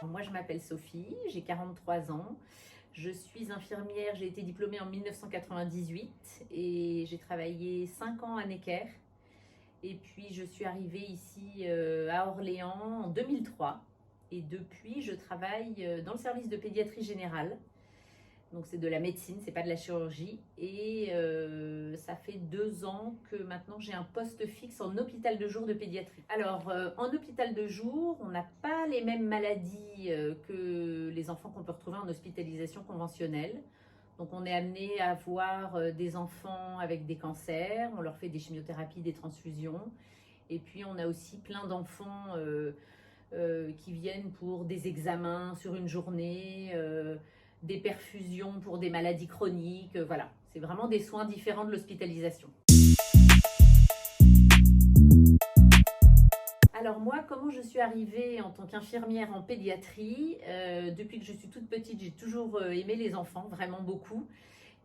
Moi, je m'appelle Sophie, j'ai 43 ans. Je suis infirmière, j'ai été diplômée en 1998 et j'ai travaillé 5 ans à Necker. Et puis, je suis arrivée ici à Orléans en 2003. Et depuis, je travaille dans le service de pédiatrie générale. Donc, c'est de la médecine, c'est pas de la chirurgie. Et ça fait 2 ans que maintenant j'ai un poste fixe en hôpital de jour de pédiatrie. Alors, en hôpital de jour, on n'a pas les mêmes maladies que les enfants qu'on peut retrouver en hospitalisation conventionnelle. Donc, on est amené à voir des enfants avec des cancers, on leur fait des chimiothérapies, des transfusions. Et puis, on a aussi plein d'enfants qui viennent pour des examens sur une journée, des perfusions pour des maladies chroniques. Voilà, c'est vraiment des soins différents de l'hospitalisation. Alors moi, comment je suis arrivée en tant qu'infirmière en pédiatrie? Depuis que je suis toute petite, j'ai toujours aimé les enfants, vraiment beaucoup.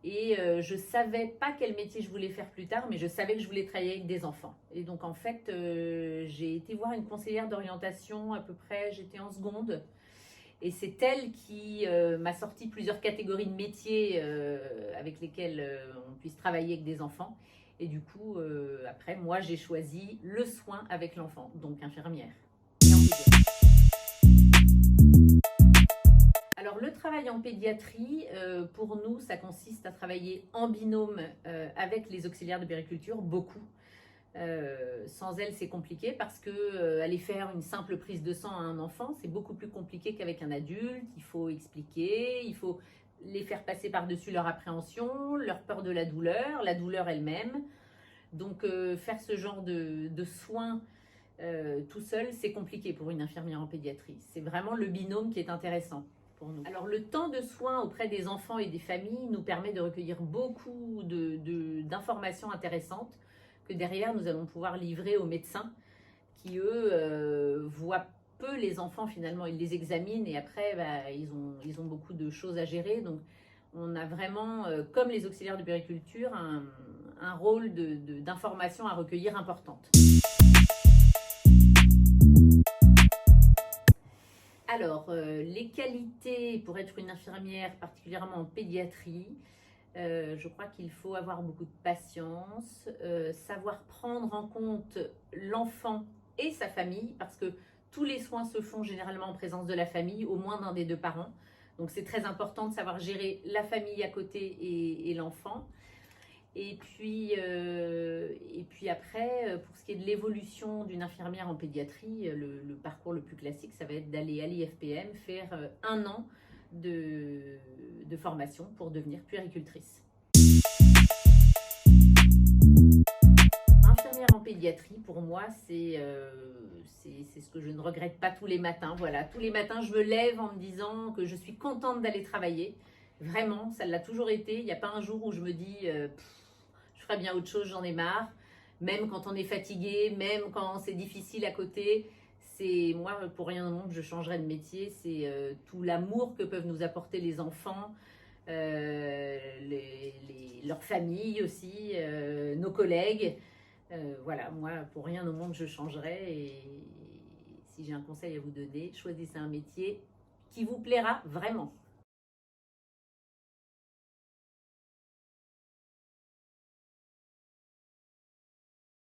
Et je savais pas quel métier je voulais faire plus tard, mais je savais que je voulais travailler avec des enfants. Et donc en fait, j'ai été voir une conseillère d'orientation à peu près, j'étais en seconde. Et c'est elle qui m'a sorti plusieurs catégories de métiers avec lesquels on puisse travailler avec des enfants. Et du coup, après, moi, j'ai choisi le soin avec l'enfant, donc infirmière. Alors, le travail en pédiatrie, pour nous, ça consiste à travailler en binôme avec les auxiliaires de puériculture, beaucoup. Sans elles, c'est compliqué parce que aller faire une simple prise de sang à un enfant, c'est beaucoup plus compliqué qu'avec un adulte. Il faut expliquer, il faut les faire passer par-dessus leur appréhension, leur peur de la douleur elle-même. Donc, faire ce genre de soins tout seul, c'est compliqué pour une infirmière en pédiatrie. C'est vraiment le binôme qui est intéressant pour nous. Alors, le temps de soins auprès des enfants et des familles nous permet de recueillir beaucoup d'informations intéressantes que derrière, nous allons pouvoir livrer aux médecins qui, eux, voient peu les enfants finalement. Ils les examinent et après, ils ont beaucoup de choses à gérer. Donc, on a vraiment, comme les auxiliaires de puériculture, un rôle d'information à recueillir importante. Alors, les qualités pour être une infirmière, particulièrement en pédiatrie, je crois qu'il faut avoir beaucoup de patience, savoir prendre en compte l'enfant et sa famille, parce que tous les soins se font généralement en présence de la famille, au moins d'un des deux parents. Donc c'est très important de savoir gérer la famille à côté et l'enfant. Et puis après, pour ce qui est de l'évolution d'une infirmière en pédiatrie, le parcours le plus classique, ça va être d'aller à l'IFPM faire 1 an de formation pour devenir puéricultrice. Infirmière en pédiatrie, pour moi, c'est ce que je ne regrette pas tous les matins. Voilà, tous les matins, je me lève en me disant que je suis contente d'aller travailler. Vraiment, ça l'a toujours été. Il n'y a pas un jour où je me dis je ferais bien autre chose, j'en ai marre. Même quand on est fatigué, même quand c'est difficile à côté, c'est moi, pour rien au monde, je changerais de métier. C'est tout l'amour que peuvent nous apporter les enfants, leurs familles aussi, nos collègues. Voilà, moi, pour rien au monde, je changerais. Et si j'ai un conseil à vous donner, choisissez un métier qui vous plaira vraiment.